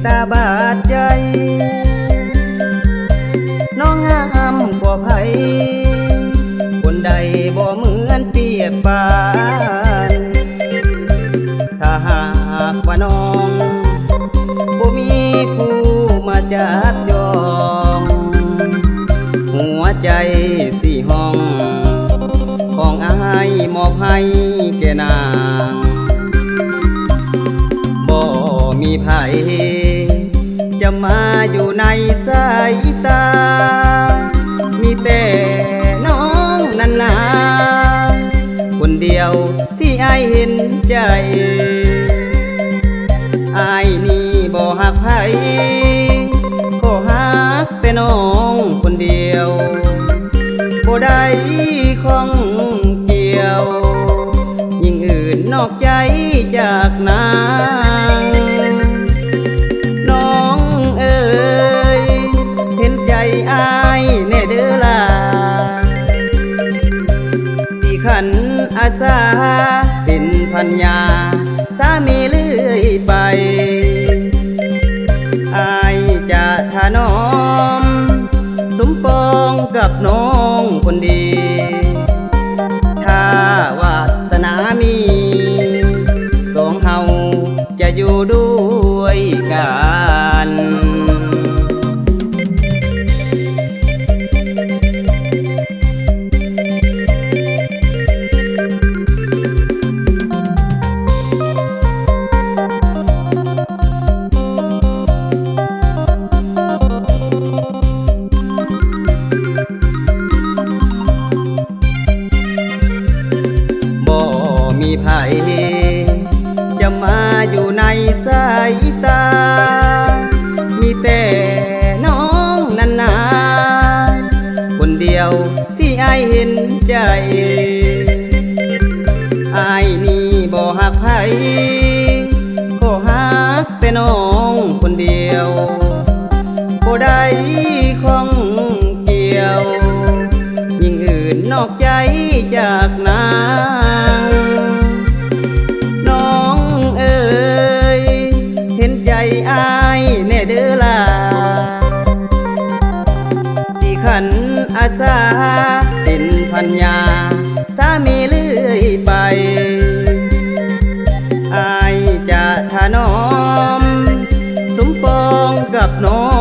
ตาบาดใจน้องงามกว่าไผคนใดบ่เหมือนเปรียบปานถ้าหากว่าน้องบ่มีผู้มาจับจองหัวใจสี่ห้องของอายมอบให้แก่นางบ่มีไผจะมาอยู่ในสายตามีแต่น้องนั่นนาคนเดียวที่อายเห็นใจอายนี่บ่ฮักไผก็ฮักแต่น้องคนเดียวบ่ได้ของเกี่ยวยิ่งอื่นนอกใจจากนางน้องเอ๋ยเห็นใจอายแน่เด้อล่ะที่ขันอาสาเป็นพันยาสามีเลื่อยไปอายจะถนอมสมปองกับน้องคนดีถ้าวาสนามีสองเฮาจะอยู่ด้วยกันมีไผจะมาอยู่ในสายตามีแต่น้องนั่นนาคนเดียวที่อายเห็นใจอายนี่บ่ฮักไผก็ฮักแต่น้องคนเดียวบ่ได้ของเกี่ยวยิ่งอื่นนอกใจจากนางน้องเอ๋ยเห็นใจอายแน่เด้อล่ะที่ขันอาสาเป็นพันยาสามีเลื่อยไปอายจะถนอมสมปองกับน้อง